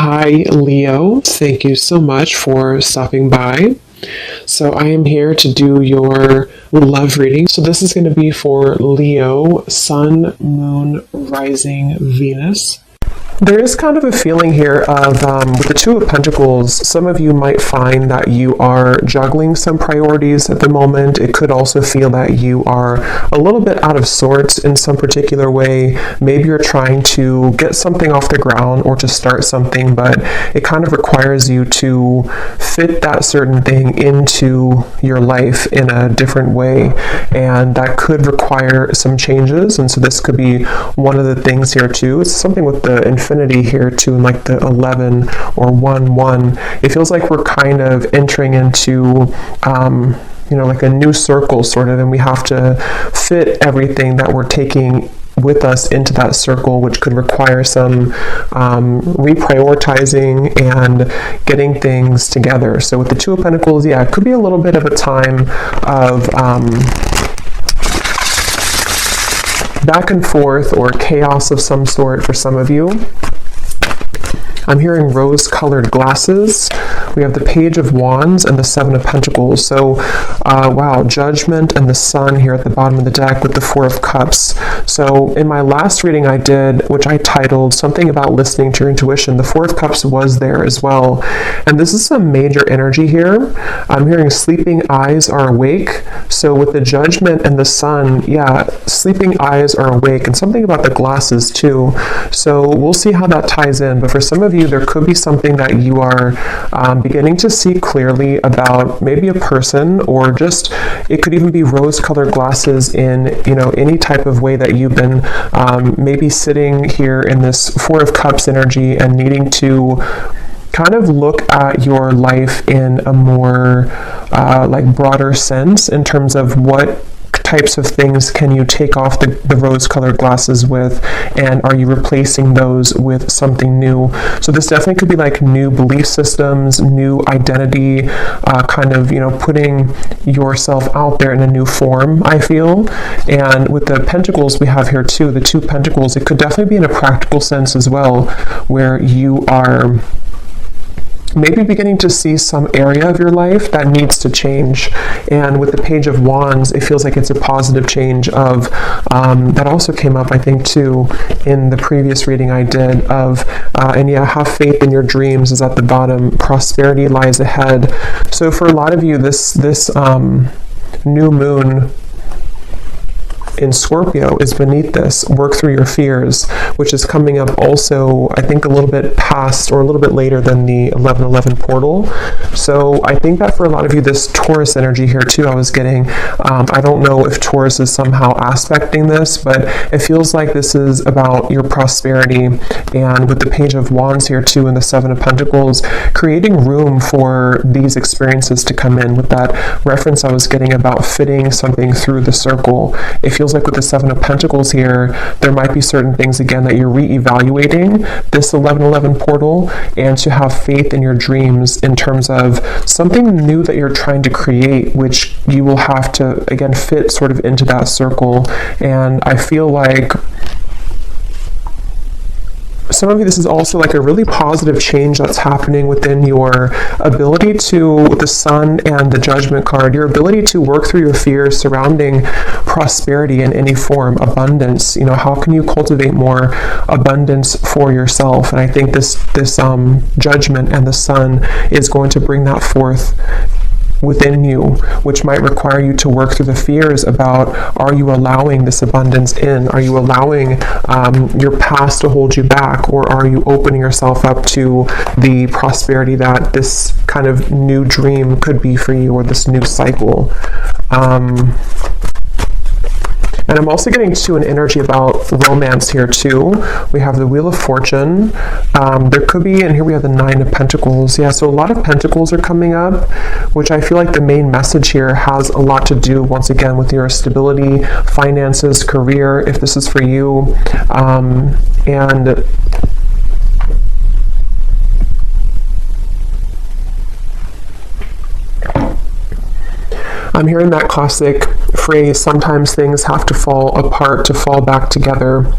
Hi, Leo. Thank you so much for stopping by. So, I am here to do your love reading. So, this is going to be for Leo, Sun, Moon, Rising, Venus. There is kind of a feeling here of, with the Two of Pentacles, some of you might find that you are juggling some priorities at the moment. It could also feel that you are a little bit out of sorts in some particular way. Maybe you're trying to get something off the ground or to start something, but it kind of requires you to fit that certain thing into your life in a different way. And that could require some changes. And so this could be one of the things here too. It's something with the infinity here too, and like the 11 or 1-1. It feels like we're kind of entering into like a new circle sort of, and we have to fit everything that we're taking with us into that circle, which could require some reprioritizing and getting things together. So with the Two of Pentacles, yeah, it could be a little bit of a time of back and forth or chaos of some sort for some of you. I'm hearing rose-colored glasses. We have the Page of Wands and the Seven of Pentacles. So, wow, Judgment and the Sun here at the bottom of the deck with the Four of Cups. So, in my last reading I did, which I titled something about listening to your intuition, the Four of Cups was there as well. And this is a major energy here. I'm hearing sleeping eyes are awake. So, with the Judgment and the Sun, yeah, sleeping eyes are awake, and something about the glasses too. So, we'll see how that ties in. But for some of you, there could be something that you are beginning to see clearly about, maybe a person, or just it could even be rose-colored glasses in any type of way that you've been maybe sitting here in this Four of Cups energy and needing to kind of look at your life in a more broader sense in terms of what types of things can you take off the rose-colored glasses with, and are you replacing those with something new? So this definitely could be like new belief systems, new identity, kind of putting yourself out there in a new form, I feel. And with the Pentacles we have here too, the Two Pentacles, it could definitely be in a practical sense as well, where you are maybe beginning to see some area of your life that needs to change. And with the Page of Wands, it feels like it's a positive change of, that also came up, I think, too, in the previous reading I did of, have faith in your dreams is at the bottom. Prosperity lies ahead. So for a lot of you, this new moon in Scorpio is beneath this. Work through your fears, which is coming up also, I think, a little bit past or a little bit later than the 11/11 portal. So I think that for a lot of you, this Taurus energy here too, I was getting, I don't know if Taurus is somehow aspecting this, but it feels like this is about your prosperity. And with the Page of Wands here too, and the Seven of Pentacles, creating room for these experiences to come in. With that reference I was getting about fitting something through the circle, it feels like with the Seven of Pentacles here, there might be certain things again that you're re-evaluating this 11/11 portal, and to have faith in your dreams in terms of something new that you're trying to create, which you will have to again fit sort of into that circle. And I feel like some of you, this is also like a really positive change that's happening within your ability to, with the Sun and the Judgment card, your ability to work through your fears surrounding prosperity in any form, abundance. How can you cultivate more abundance for yourself? And I think this Judgment and the Sun is going to bring that forth within you, which might require you to work through the fears about, are you allowing this abundance in? Are you allowing your past to hold you back? Or are you opening yourself up to the prosperity that this kind of new dream could be for you, or this new cycle? And I'm also getting to an energy about romance here too. We have the Wheel of Fortune. There could be, and here we have the Nine of Pentacles. Yeah, so a lot of Pentacles are coming up, which I feel like the main message here has a lot to do, once again, with your stability, finances, career, if this is for you. And I'm hearing that classic phrase, sometimes things have to fall apart to fall back together.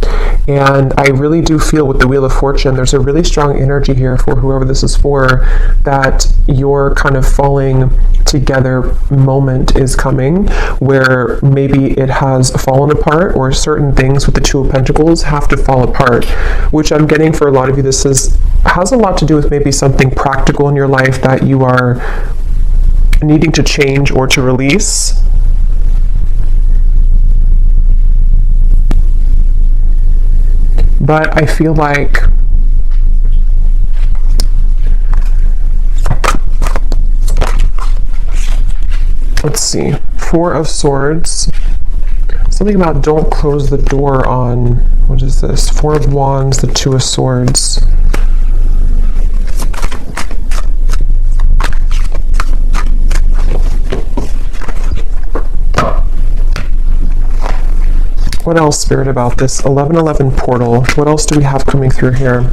And I really do feel with the Wheel of Fortune, there's a really strong energy here for whoever this is for, that your kind of falling together moment is coming, where maybe it has fallen apart, or certain things with the Two of Pentacles have to fall apart, which I'm getting for a lot of you, this has a lot to do with maybe something practical in your life that you are needing to change or to release. But I feel like let's see, Four of Swords, something about don't close the door on, what is this? Four of Wands, the Two of Swords. What else, Spirit, about this 1111 portal? What else do we have coming through here?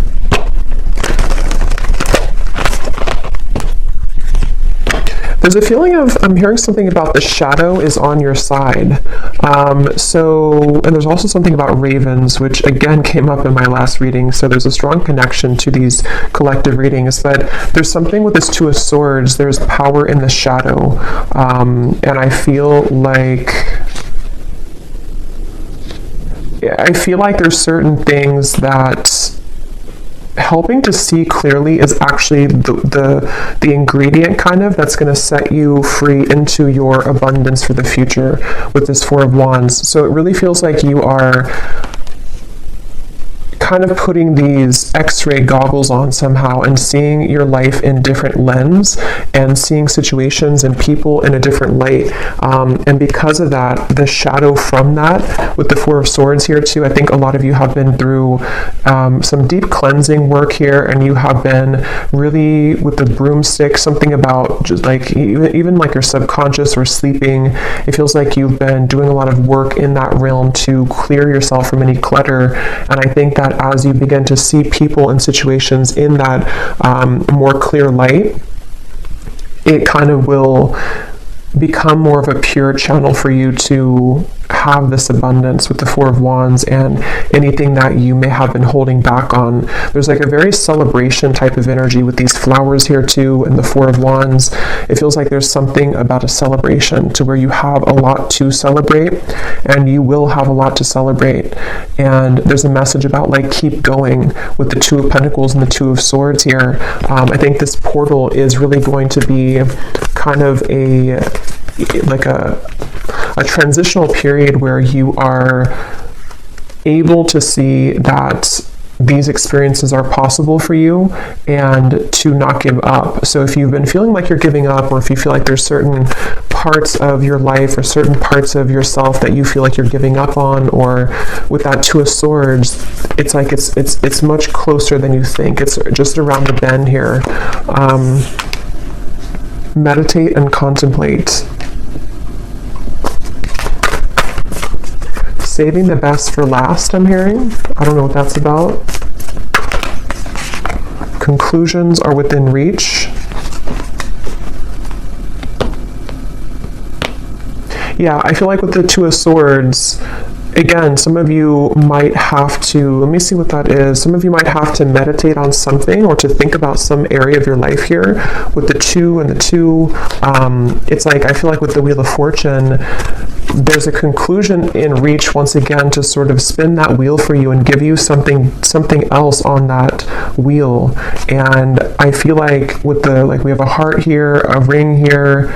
There's a feeling of, I'm hearing something about the shadow is on your side. And there's also something about ravens, which again came up in my last reading. So there's a strong connection to these collective readings, but there's something with this Two of Swords. There's power in the shadow. And I feel like there's certain things that helping to see clearly is actually the ingredient kind of that's going to set you free into your abundance for the future with this Four of Wands. So it really feels like you are kind of putting these x-ray goggles on somehow and seeing your life in different lens and seeing situations and people in a different light. And because of that, the shadow from that with the Four of Swords here too, I think a lot of you have been through some deep cleansing work here, and you have been really with the broomstick, something about just like even like your subconscious or sleeping. It feels like you've been doing a lot of work in that realm to clear yourself from any clutter. And I think that as you begin to see people and situations in that more clear light, it kind of will become more of a pure channel for you to have this abundance with the Four of Wands and anything that you may have been holding back on. There's like a very celebration type of energy with these flowers here too, and the Four of Wands. It feels like there's something about a celebration to where you have a lot to celebrate, and you will have a lot to celebrate. And there's a message about like keep going with the Two of Pentacles and the Two of Swords here. I think this portal is really going to be kind of a transitional period where you are able to see that these experiences are possible for you and to not give up. So if you've been feeling like you're giving up, or if you feel like there's certain parts of your life or certain parts of yourself that you feel like you're giving up on, or with that Two of Swords, it's like it's much closer than you think. It's just around the bend here. Meditate and contemplate. Saving the best for last, I'm hearing. I don't know what that's about. Conclusions are within reach. Yeah, I feel like with the Two of Swords, again, some of you might have to, let me see what that is. Some of you might have to meditate on something or to think about some area of your life here with the two and the two. It's like, I feel like with the Wheel of Fortune, there's a conclusion in reach once again to sort of spin that wheel for you and give you something else on that wheel. And I feel like with the, like we have a heart here, a ring here,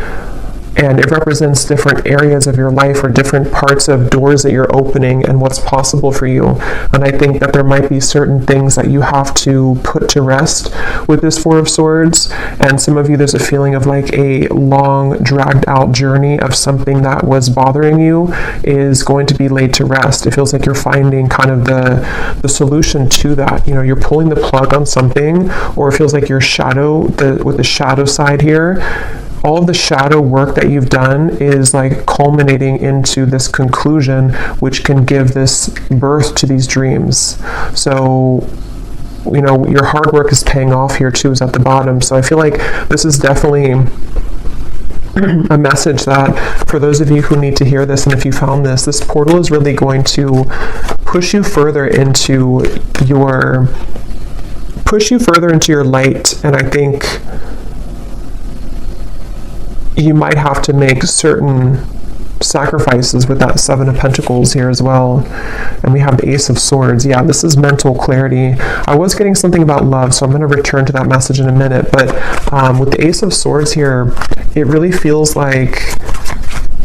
and it represents different areas of your life or different parts of doors that you're opening and what's possible for you. And I think that there might be certain things that you have to put to rest with this Four of Swords. And some of you, there's a feeling of like a long, dragged out journey of something that was bothering you is going to be laid to rest. It feels like you're finding kind of the solution to that. You know, you're pulling the plug on something, or it feels like your shadow, with the shadow side here, all of the shadow work that you've done is like culminating into this conclusion, which can give this birth to these dreams. So, you know, your hard work is paying off here too, is at the bottom. So I feel like this is definitely a message that for those of you who need to hear this, and if you found this portal is really going to push you further into your light. And I think you might have to make certain sacrifices with that Seven of Pentacles here as well. And we have the Ace of Swords. Yeah, this is mental clarity. I was getting something about love, so I'm going to return to that message in a minute. But with the Ace of Swords here, it really feels like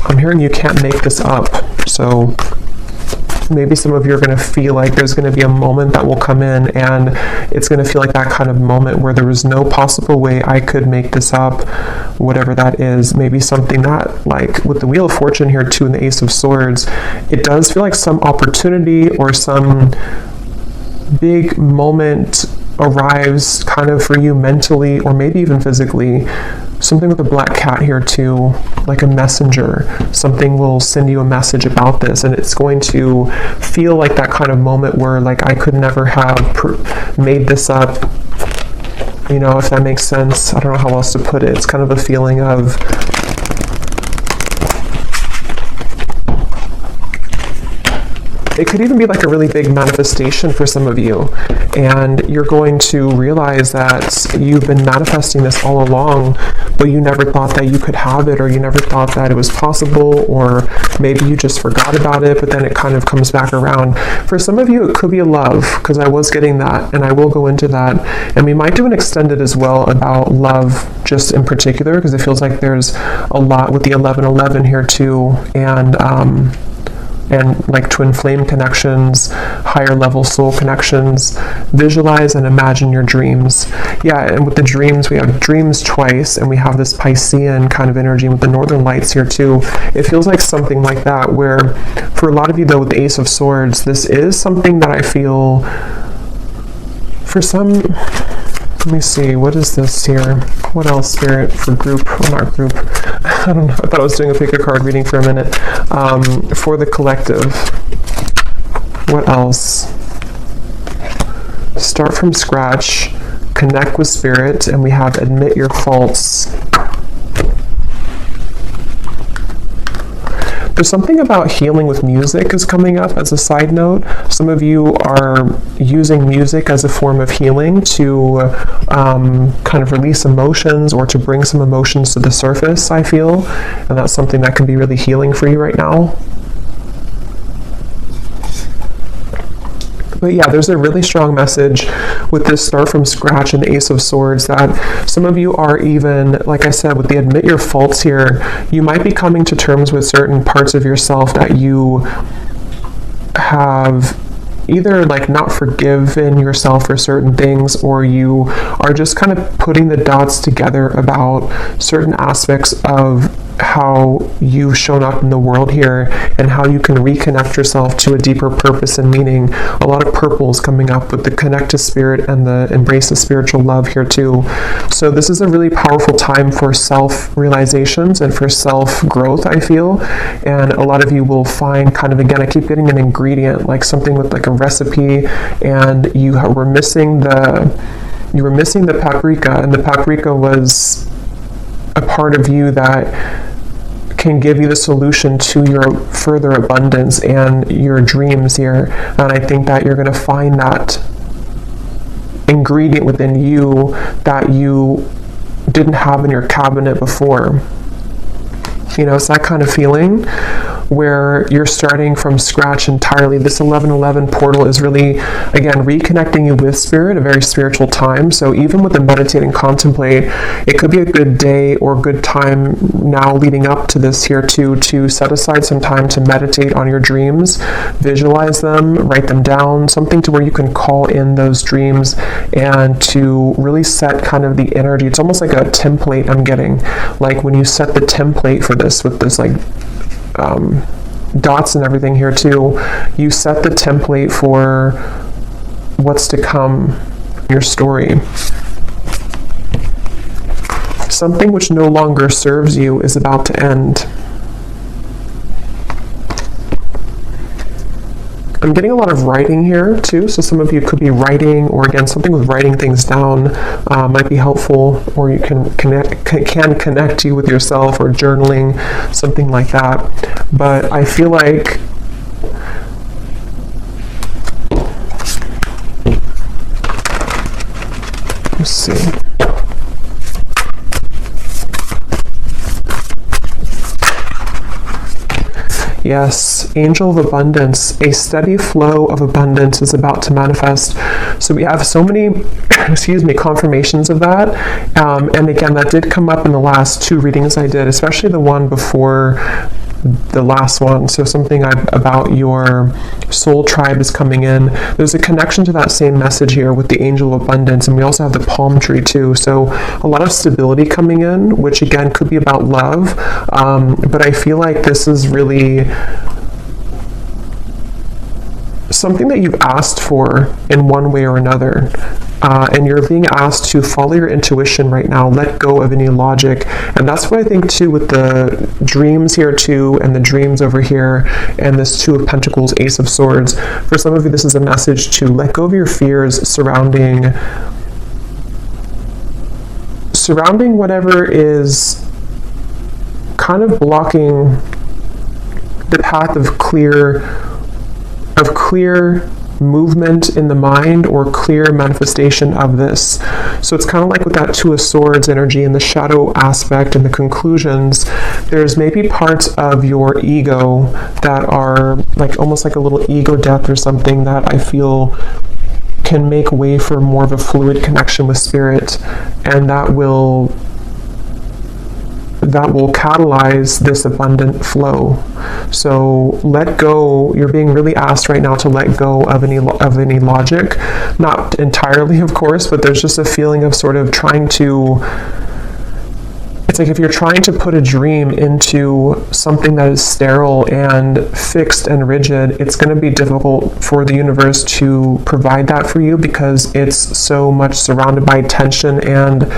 I'm hearing you can't make this up. So maybe some of you are going to feel like there's going to be a moment that will come in, and it's going to feel like that kind of moment where there was no possible way I could make this up, whatever that is. Maybe something that, like with the Wheel of Fortune here too and the Ace of Swords, it does feel like some opportunity or some big moment arrives kind of for you mentally or maybe even physically. Something with the black cat here too, like a messenger. Something will send you a message about this, and it's going to feel like that kind of moment where like I could never have made this up, you know, if that makes sense. I don't know how else to put it. It's kind of a feeling of it could even be like a really big manifestation for some of you, and you're going to realize that you've been manifesting this all along, but you never thought that you could have it, or you never thought that it was possible, or maybe you just forgot about it, but then it kind of comes back around. For some of you, it could be a love, because I was getting that, and I will go into that, and we might do an extended as well about love just in particular, because it feels like there's a lot with the 1111 here too, and like twin flame connections, higher level soul connections. Visualize and imagine your dreams. Yeah, and with the dreams, we have dreams twice, and we have this Piscean kind of energy with the northern lights here too. It feels like something like that, where for a lot of you though with the Ace of Swords, this is something that I feel for some. Let me see, what is this here? What else, Spirit, for group, or not group? I don't know, I thought I was doing a pick a card reading for a minute. For the collective, what else? Start from scratch, connect with Spirit, and we have admit your faults. There's something about healing with music is coming up as a side note. Some of you are using music as a form of healing to kind of release emotions or to bring some emotions to the surface, I feel. And that's something that can be really healing for you right now. But yeah, there's a really strong message with this Start from Scratch and the Ace of Swords that some of you are even, like I said, with the admit your faults here, you might be coming to terms with certain parts of yourself that you have either like not forgiven yourself for certain things, or you are just kind of putting the dots together about certain aspects of how you've shown up in the world here and how you can reconnect yourself to a deeper purpose and meaning. A lot of purples coming up with the connect to spirit and the embrace of spiritual love here too. So this is a really powerful time for self-realizations and for self-growth, I feel. And a lot of you will find kind of, again, I keep getting an ingredient, like something with like a recipe, and you were missing the paprika, and the paprika was a part of you that can give you the solution to your further abundance and your dreams here. And I think that you're going to find that ingredient within you that you didn't have in your cabinet before. You know, it's that kind of feeling where you're starting from scratch entirely. This 1111 portal is really, again, reconnecting you with spirit, a very spiritual time. So even with the meditate and contemplate, it could be a good day or good time now leading up to this here too, to set aside some time to meditate on your dreams, visualize them, write them down, something to where you can call in those dreams and to really set kind of the energy. It's almost like a template I'm getting, like when you set the template for this with this like dots and everything here too, you set the template for what's to come in your story. Something which no longer serves you is about to end. I'm getting a lot of writing here too, so some of you could be writing, or again, something with writing things down might be helpful, or you can connect you with yourself, or journaling, something like that. But I feel like let's see. Yes, angel of abundance, a steady flow of abundance is about to manifest. So we have so many, confirmations of that. And again, that did come up in the last 2 readings I did, especially the one before the last one. So something about your soul tribe is coming in. There's a connection to that same message here with the angel of abundance, and we also have the palm tree too. So a lot of stability coming in, which again could be about love, but I feel like this is really something that you've asked for in one way or another. And you're being asked to follow your intuition right now, let go of any logic. And that's what I think too with the dreams here too, and the dreams over here, and this 2 of Pentacles, Ace of Swords. For some of you, this is a message to let go of your fears surrounding whatever is kind of blocking the path of clear movement in the mind, or clear manifestation of this. So it's kind of like with that 2 of Swords energy and the shadow aspect and the conclusions, there's maybe parts of your ego that are like almost like a little ego death or something, that I feel can make way for more of a fluid connection with spirit, and that will catalyze this abundant flow. So let go. You're being really asked right now to let go of any logic, not entirely, of course, but there's just a feeling of sort of trying to. It's like if you're trying to put a dream into something that is sterile and fixed and rigid, it's going to be difficult for the universe to provide that for you, because it's so much surrounded by tension and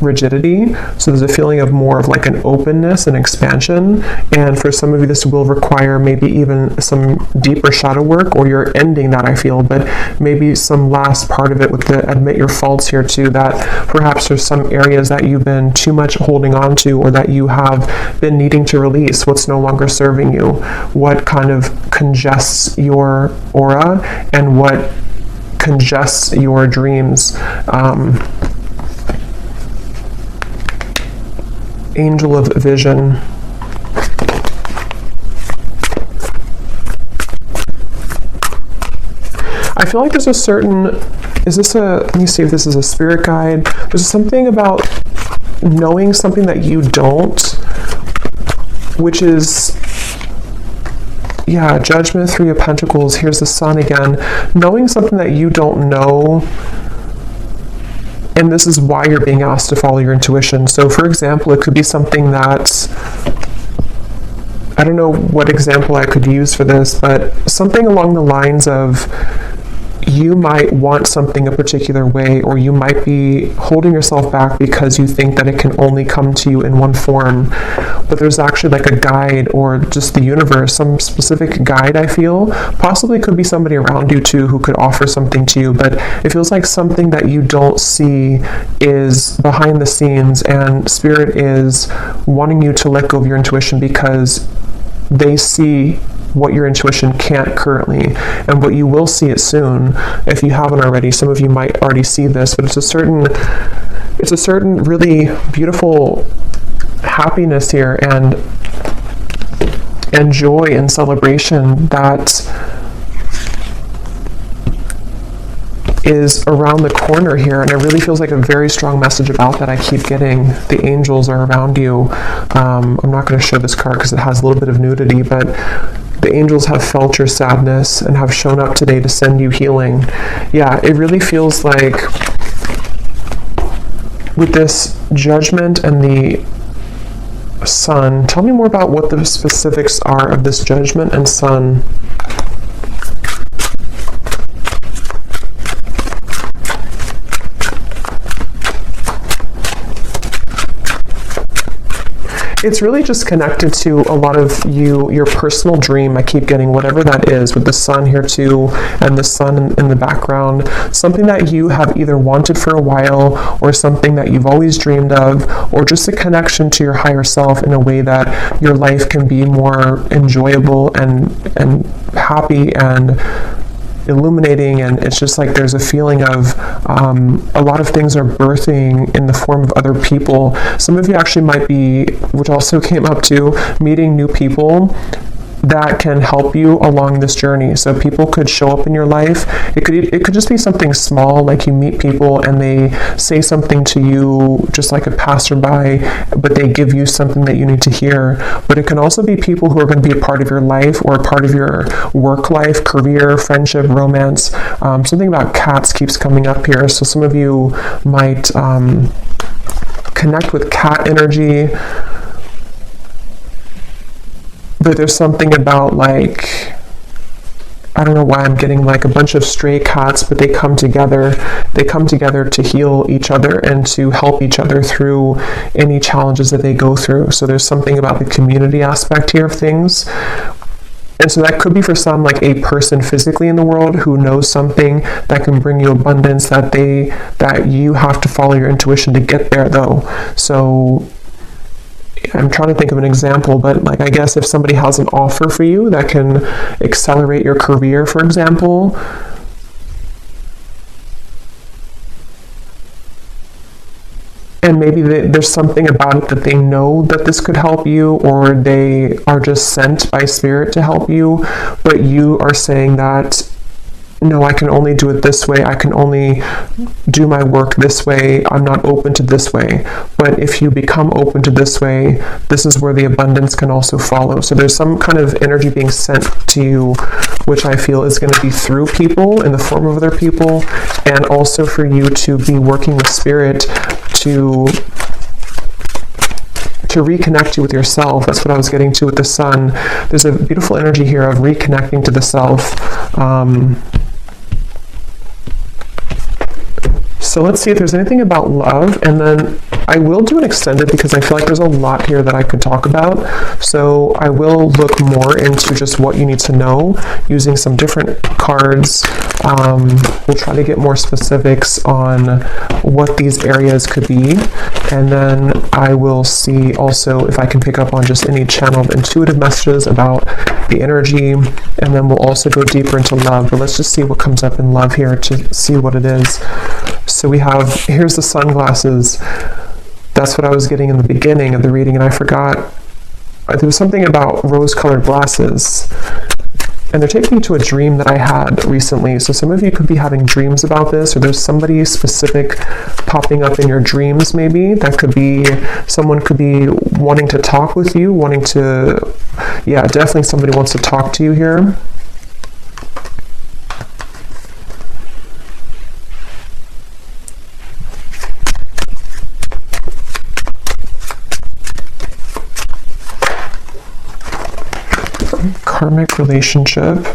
rigidity. So there's a feeling of more of like an openness and expansion, and for some of you this will require maybe even some deeper shadow work, or you're ending that, I feel, but maybe some last part of it with the admit your faults here too, that perhaps there's some areas that you've been too much holding on to, or that you have been needing to release, what's no longer serving you, what kind of congests your aura, and what congests your dreams. Angel of vision. I feel like there's a certain, let me see if this is a spirit guide. There's something about knowing something that you don't, which is, Judgment, 3 of Pentacles. Here's the Sun again. Knowing something that you don't know, and this is why you're being asked to follow your intuition. So for example, it could be something that, I don't know what example I could use for this, but something along the lines of, you might want something a particular way, or you might be holding yourself back because you think that it can only come to you in one form, but there's actually like a guide, or just the universe, some specific guide, I feel. Possibly could be somebody around you too who could offer something to you, but it feels like something that you don't see is behind the scenes, and Spirit is wanting you to let go of your intuition, because they see what your intuition can't currently, and what you will see it soon if you haven't already. Some of you might already see this, but it's a certain really beautiful happiness here, and joy and celebration that is around the corner here, and it really feels like a very strong message about that I keep getting. The angels are around you. I'm not going to show this card because it has a little bit of nudity, but the angels have felt your sadness and have shown up today to send you healing. Yeah, it really feels like with this Judgment and the Sun. Tell me more about what the specifics are of this Judgment and Sun. It's really just connected to a lot of your personal dream. I keep getting whatever that is, with the sun here too, and the sun in the background. Something that you have either wanted for a while, or something that you've always dreamed of, or just a connection to your higher self in a way that your life can be more enjoyable and happy and illuminating. And it's just like there's a feeling of a lot of things are birthing in the form of other people. Some of you actually might be, which also came up too, meeting new people that can help you along this journey. So people could show up in your life. It could just be something small, like you meet people and they say something to you just like a passerby, but they give you something that you need to hear. But it can also be people who are going to be a part of your life, or a part of your work life, career, friendship, romance. Something about cats keeps coming up here. So some of you might connect with cat energy. But there's something about, like, I don't know why I'm getting like a bunch of stray cats, but they come together. They come together to heal each other and to help each other through any challenges that they go through. So there's something about the community aspect here of things. And so that could be for some like a person physically in the world who knows something that can bring you abundance, that you have to follow your intuition to get there though. So I'm trying to think of an example, but like, I guess if somebody has an offer for you that can accelerate your career, for example, and maybe there's something about it that they know that this could help you, or they are just sent by spirit to help you, but you are saying that, no, I can only do it this way. I can only do my work this way. I'm not open to this way. But if you become open to this way, this is where the abundance can also follow. So there's some kind of energy being sent to you, which I feel is going to be through people, in the form of other people, and also for you to be working with spirit to reconnect you with yourself. That's what I was getting to with the sun. There's a beautiful energy here of reconnecting to the self. So let's see if there's anything about love, and then I will do an extended because I feel like there's a lot here that I could talk about. So I will look more into just what you need to know using some different cards. We'll try to get more specifics on what these areas could be, and then I will see also if I can pick up on just any channel of intuitive messages about the energy, and then we'll also go deeper into love. But let's just see what comes up in love here to see what it is. So we have, here's the sunglasses. That's what I was getting in the beginning of the reading, and I forgot. There was something about rose-colored glasses. And they're taking me to a dream that I had recently. So some of you could be having dreams about this, or there's somebody specific popping up in your dreams maybe. That could be, someone could be wanting to talk with you, yeah, definitely somebody wants to talk to you here. Karmic relationship.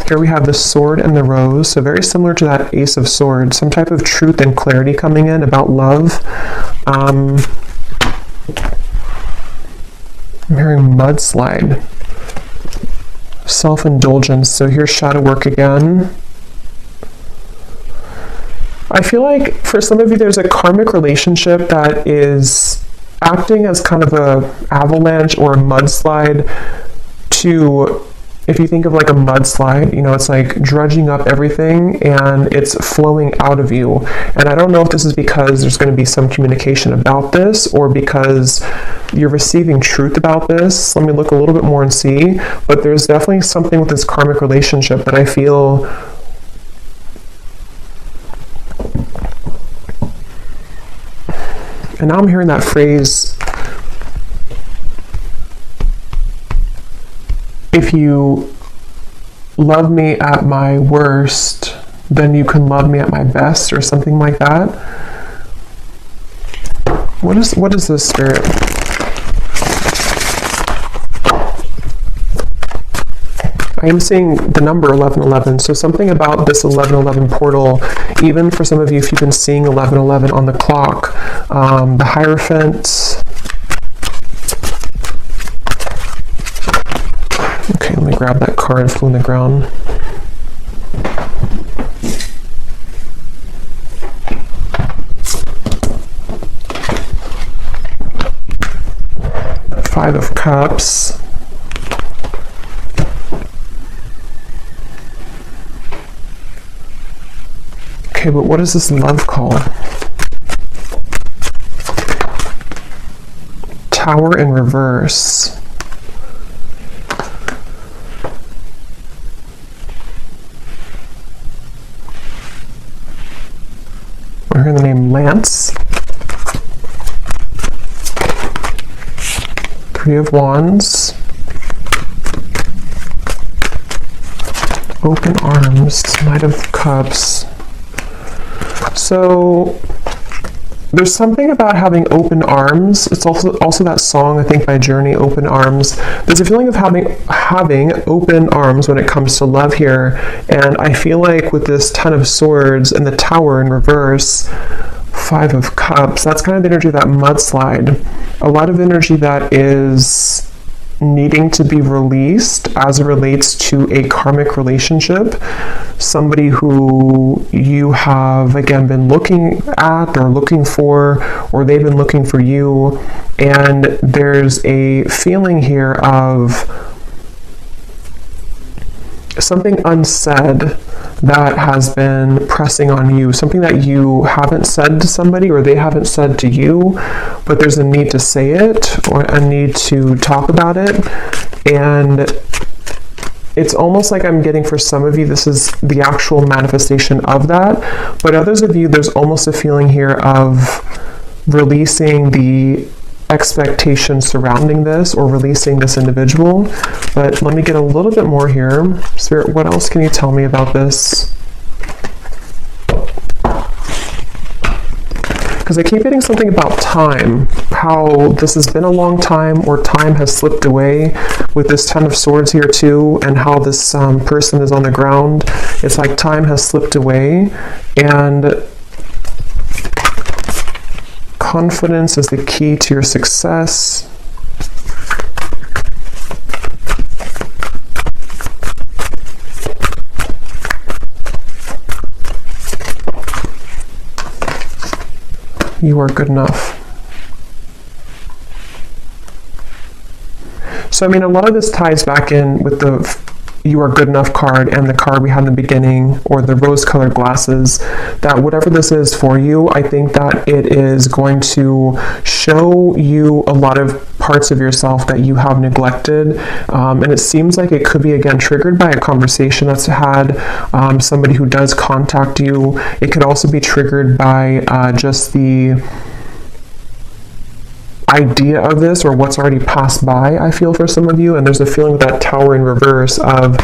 Here we have the sword and the rose, so very similar to that Ace of Swords. Some type of truth and clarity coming in about love. I'm hearing mudslide. Self-indulgence. So here's shadow work again. I feel like for some of you there's a karmic relationship that is acting as kind of a avalanche or a mudslide. If you think of like a mudslide, it's like dredging up everything and it's flowing out of you. And I don't know if this is because there's going to be some communication about this, or because you're receiving truth about this. Let me look a little bit more and see. But there's definitely something with this karmic relationship that I feel and now I'm hearing that phrase, if you love me at my worst, then you can love me at my best, or something like that. What is this, Spirit? I am seeing the number 1111, so something about this 1111 portal, even for some of you, if you've been seeing 1111 on the clock, the Hierophant, Okay, let me grab that card, Flew in the Ground. Five of Cups. Okay, but what is this love call? Tower in reverse. We're hearing the name Lance. Three of Wands. Open Arms. Knight of Cups. So there's something about having open arms. It's also that song, I think, by Journey, Open Arms. There's a feeling of having open arms when it comes to love here. And I feel like with this Ten of Swords and the Tower in reverse, Five of Cups, that's kind of the energy of that mudslide. A lot of energy that is needing to be released as it relates to a karmic relationship, somebody who you have again been looking at or looking for, or they've been looking for you, and there's a feeling here of something unsaid that has been pressing on you, something that you haven't said to somebody or they haven't said to you, but there's a need to say it or a need to talk about it. And it's almost like I'm getting, for some of you, this is the actual manifestation of that, but others of you, there's almost a feeling here of releasing the expectation surrounding this or releasing this individual. But let me get a little bit more here. Spirit, what else can you tell me about this? Because I keep getting something about time, how this has been a long time or time has slipped away with this Ten of Swords here too, and how this person is on the ground. It's like time has slipped away, and confidence is the key to your success. You are good enough. So, I mean, a lot of this ties back in with the You Are Good Enough card and the card we had in the beginning, or the rose-colored glasses, that whatever this is for you, I think that it is going to show you a lot of parts of yourself that you have neglected. And it seems like it could be, again, triggered by a conversation that's had, somebody who does contact you. It could also be triggered by just the idea of this or what's already passed by, I feel, for some of you. And there's a feeling of that Tower in reverse of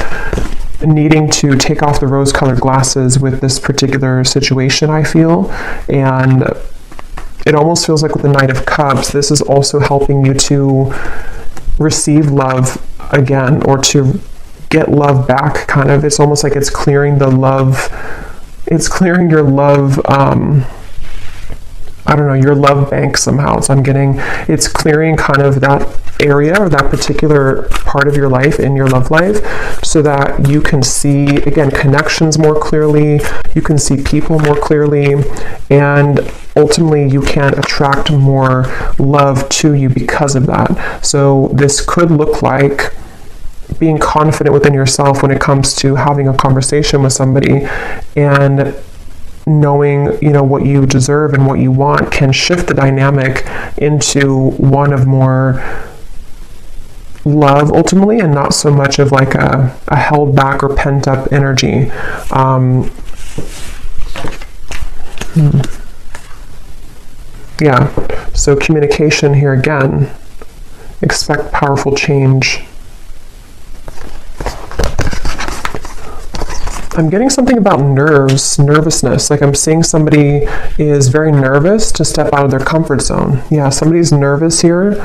needing to take off the rose-colored glasses with this particular situation, I feel. And it almost feels like with the Knight of Cups, this is also helping you to receive love again, or to get love back, kind of. It's almost like it's clearing the love, it's clearing your love, I don't know, your love bank somehow. So I'm getting, it's clearing kind of that area or that particular part of your life in your love life, so that you can see, again, connections more clearly, you can see people more clearly, and ultimately you can attract more love to you because of that. So this could look like being confident within yourself when it comes to having a conversation with somebody, and knowing, you know, what you deserve and what you want can shift the dynamic into one of more love ultimately, and not so much of like a held back or pent up energy. Yeah, so communication here again. Expect powerful change. I'm getting something about nervousness. Like I'm seeing somebody is very nervous to step out of their comfort zone. Yeah, somebody's nervous here,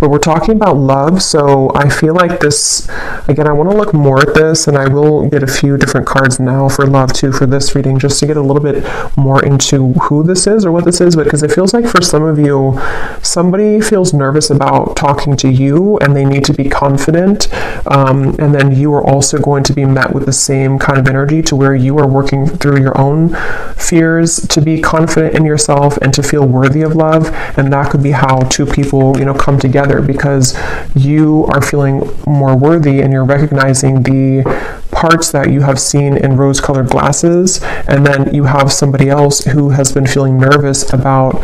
but we're talking about love. So I feel like this, again, I want to look more at this, and I will get a few different cards now for love too for this reading, just to get a little bit more into who this is or what this is. But because it feels like for some of you, somebody feels nervous about talking to you and they need to be confident. And then you are also going to be met with the same kind of energy to where you are working through your own fears to be confident in yourself and to feel worthy of love. And that could be how two people, come together, because you are feeling more worthy and you're recognizing the parts that you have seen in rose-colored glasses, and then you have somebody else who has been feeling nervous about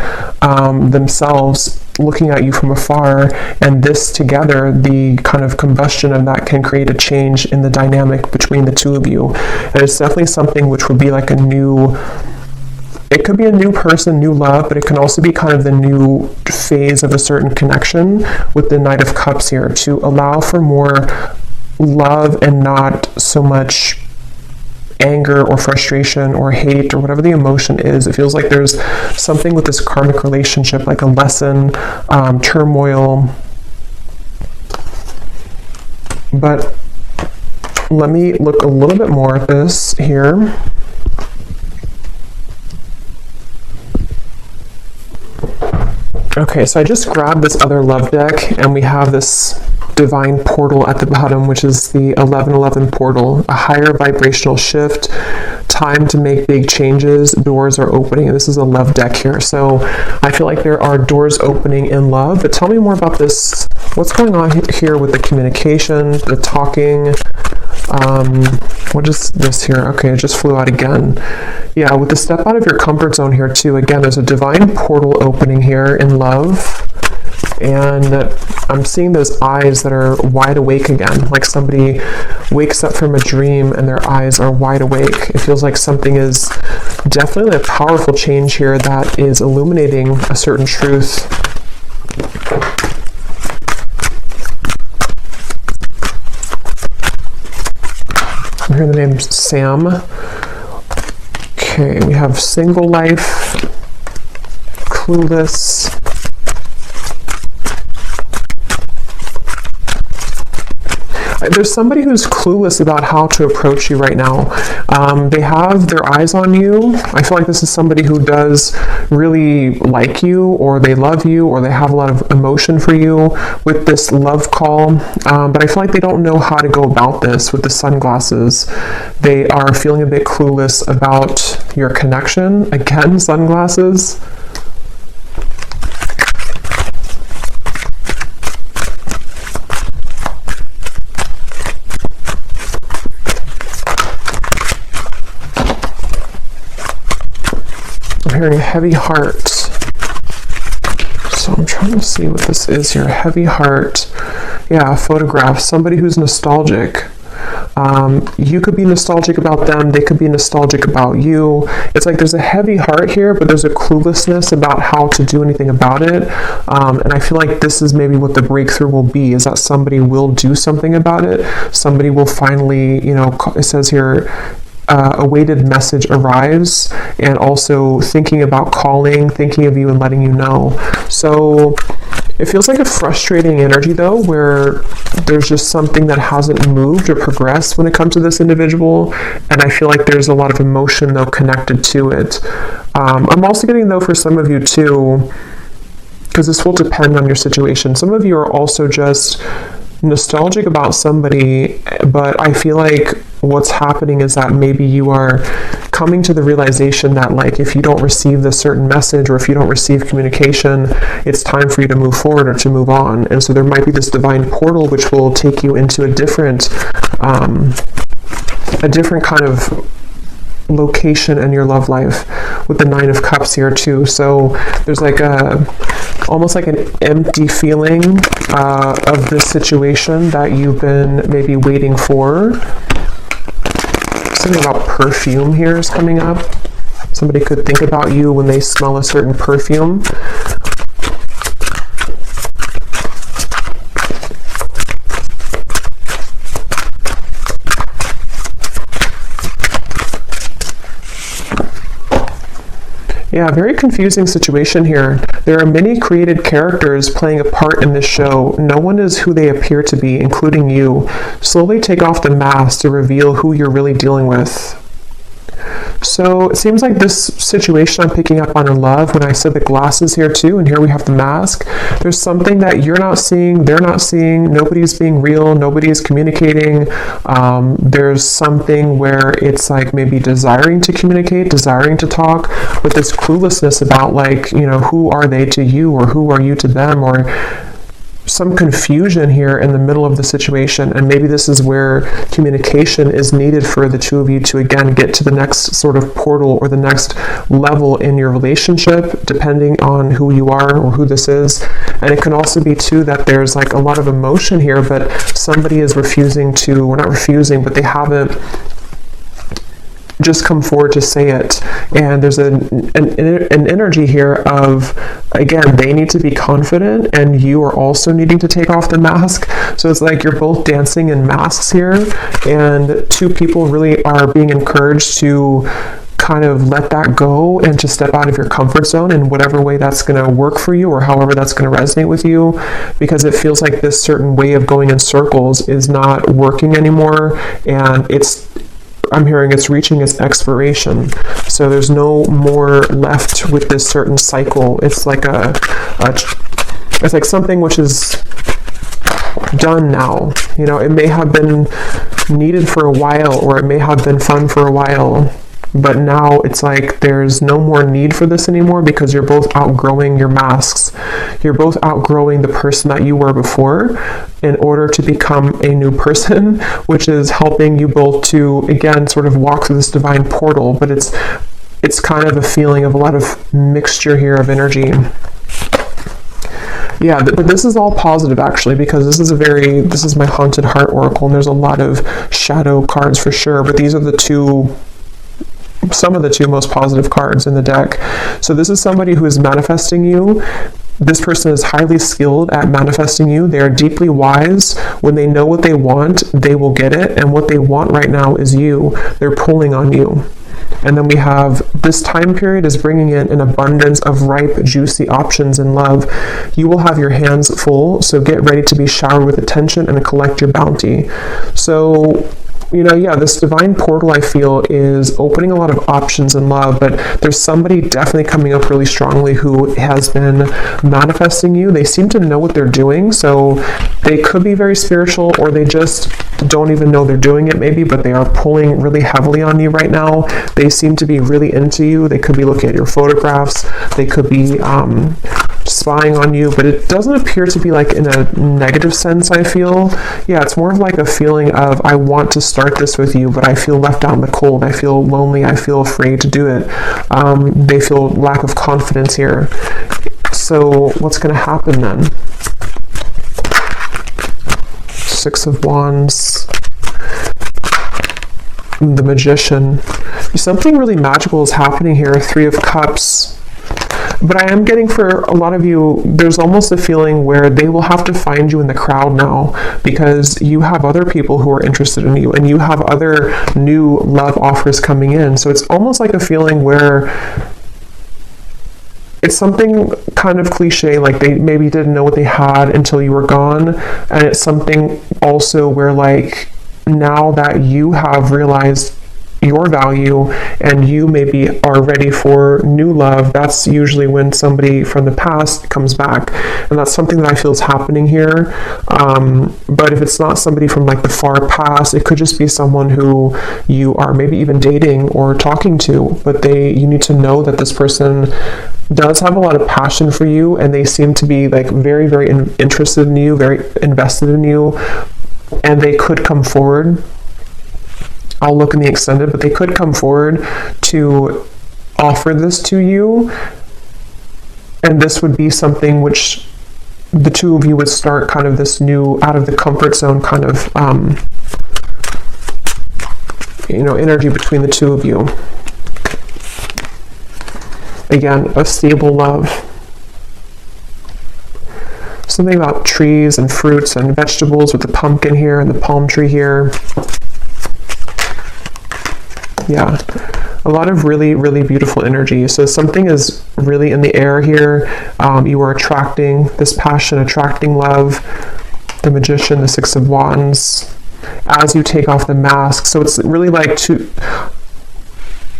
themselves looking at you from afar, and this together, the kind of combustion of that can create a change in the dynamic between the two of you. And it's definitely something which would be like it could be a new person, new love, but it can also be kind of the new phase of a certain connection with the Knight of Cups here, to allow for more love and not so much anger or frustration or hate or whatever the emotion is. It feels like there's something with this karmic relationship, like a lesson, turmoil. But let me look a little bit more at this here. Okay, so I just grabbed this other love deck, and we have this divine portal at the bottom, which is the 1111 portal, a higher vibrational shift, time to make big changes, doors are opening. And this is a love deck here. So I feel like there are doors opening in love, but tell me more about this. What's going on here with the communication, the talking? What is this here? Okay, it just flew out again. Yeah, with the step out of your comfort zone here too, again, there's a divine portal opening here in love. And I'm seeing those eyes that are wide awake again, like somebody wakes up from a dream and their eyes are wide awake. It feels like something is definitely a powerful change here that is illuminating a certain truth. I'm hearing the name Sam. Okay, we have single life, clueless. There's somebody who's clueless about how to approach you right now. They have their eyes on you. I feel like this is somebody who does really like you, or they love you, or they have a lot of emotion for you with this love call. But I feel like they don't know how to go about this with the sunglasses. They are feeling a bit clueless about your connection. Again, sunglasses. I'm hearing a heavy heart. So I'm trying to see what this is here. Heavy heart. Yeah, a photograph. Somebody who's nostalgic. You could be nostalgic about them. They could be nostalgic about you. It's like there's a heavy heart here, but there's a cluelessness about how to do anything about it. And I feel like this is maybe what the breakthrough will be, is that somebody will do something about it. Somebody will finally, it says here, a weighted message arrives, and also thinking about calling, thinking of you and letting you know. So it feels like a frustrating energy though, where there's just something that hasn't moved or progressed when it comes to this individual. And I feel like there's a lot of emotion though connected to it. I'm also getting though for some of you too, because this will depend on your situation. Some of you are also just nostalgic about somebody, but I feel like what's happening is that maybe you are coming to the realization that, like, if you don't receive this certain message, or if you don't receive communication, it's time for you to move forward or to move on. And so there might be this divine portal which will take you into a different kind of location in your love life, with the Nine of Cups here too. So there's like almost like an empty feeling of this situation that you've been maybe waiting for. Something about perfume here is coming up. Somebody could think about you when they smell a certain perfume. Yeah, very confusing situation here. There are many created characters playing a part in this show. No one is who they appear to be, including you. Slowly take off the mask to reveal who you're really dealing with. So it seems like this situation I'm picking up on in love when I said the glasses here too, and here we have the mask. There's something that you're not seeing, they're not seeing, nobody's being real, nobody's communicating. There's something where it's like maybe desiring to communicate, desiring to talk, with this cluelessness about like, you know, who are they to you or who are you to them, or some confusion here in the middle of the situation. And maybe this is where communication is needed for the two of you to again get to the next sort of portal or the next level in your relationship, depending on who you are or who this is. And it can also be too that there's like a lot of emotion here, but somebody is refusing to, or not refusing, but they haven't just come forward to say it. And there's an energy here of, again, they need to be confident and you are also needing to take off the mask. So it's like you're both dancing in masks here, and two people really are being encouraged to kind of let that go and to step out of your comfort zone in whatever way that's going to work for you or however that's going to resonate with you, because it feels like this certain way of going in circles is not working anymore, and I'm hearing it's reaching its expiration. So there's no more left with this certain cycle. It's like it's like something which is done now. You know, it may have been needed for a while, or it may have been fun for a while, but now it's like there's no more need for this anymore, because you're both outgrowing your masks. You're both outgrowing the person that you were before in order to become a new person, which is helping you both to, again, sort of walk through this divine portal. But it's kind of a feeling of a lot of mixture here of energy. Yeah, but this is all positive actually, because this is my Haunted Heart Oracle, and there's a lot of shadow cards for sure, but these are some of the two most positive cards in the deck. So this is somebody who is manifesting you. This person is highly skilled at manifesting you. They are deeply wise. When they know what they want, they will get it. And what they want right now is you. They're pulling on you. And then we have this time period is bringing in an abundance of ripe, juicy options in love. You will have your hands full, so get ready to be showered with attention and collect your bounty. So, you know, yeah, this divine portal I feel is opening a lot of options in love, but there's somebody definitely coming up really strongly who has been manifesting you. They seem to know what they're doing, so they could be very spiritual, or they just don't even know they're doing it maybe, but they are pulling really heavily on you right now. They seem to be really into you. They could be looking at your photographs. They could be spying on you, but it doesn't appear to be like in a negative sense, I feel. Yeah, it's more of like a feeling of, I want to start this with you, but I feel left out in the cold. I feel lonely. I feel afraid to do it. They feel lack of confidence here. So what's going to happen then? Six of Wands. The Magician. Something really magical is happening here. Three of Cups. But I am getting, for a lot of you, there's almost a feeling where they will have to find you in the crowd now, because you have other people who are interested in you, and you have other new love offers coming in. So it's almost like a feeling where it's something kind of cliche, like they maybe didn't know what they had until you were gone. And it's something also where, like, now that you have realized your value and you maybe are ready for new love, that's usually when somebody from the past comes back, and that's something that I feel is happening here. But if it's not somebody from like the far past, it could just be someone who you are maybe even dating or talking to, but you need to know that this person does have a lot of passion for you, and they seem to be like very, very interested in you, very invested in you, and they could come forward. I'll look in the extended, but they could come forward to offer this to you, and this would be something which the two of you would start kind of this new out of the comfort zone kind of energy between the two of you. Again, a stable love. Something about trees and fruits and vegetables with the pumpkin here and the palm tree here. Yeah, a lot of really, really beautiful energy. So something is really in the air here. You are attracting this passion, attracting love. The Magician, the Six of Wands, as you take off the mask. So it's really like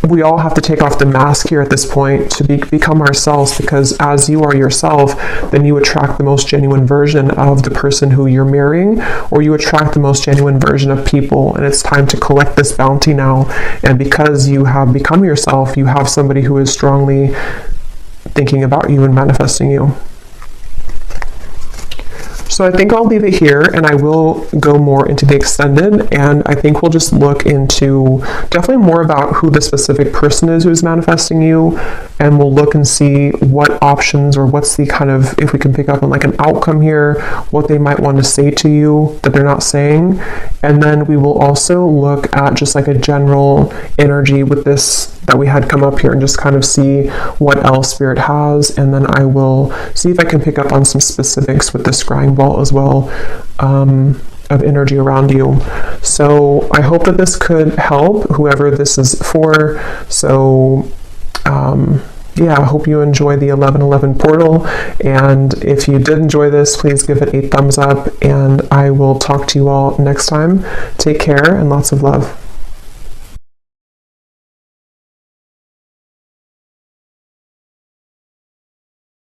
we all have to take off the mask here at this point to become ourselves, because as you are yourself, then you attract the most genuine version of the person who you're marrying, or you attract the most genuine version of people. And it's time to collect this bounty now. And because you have become yourself, you have somebody who is strongly thinking about you and manifesting you. So I think I'll leave it here, and I will go more into the extended, and I think we'll just look into definitely more about who the specific person is who's manifesting you, and we'll look and see what options, or what's the kind of, if we can pick up on like an outcome here, what they might want to say to you that they're not saying. And then we will also look at just like a general energy with this that we had come up here, and just kind of see what else Spirit has. And then I will see if I can pick up on some specifics with the scrying ball as well, of energy around you. So I hope that this could help whoever this is for. So yeah, I hope you enjoy the 1111 portal. And if you did enjoy this, please give it a thumbs up, and I will talk to you all next time. Take care and lots of love.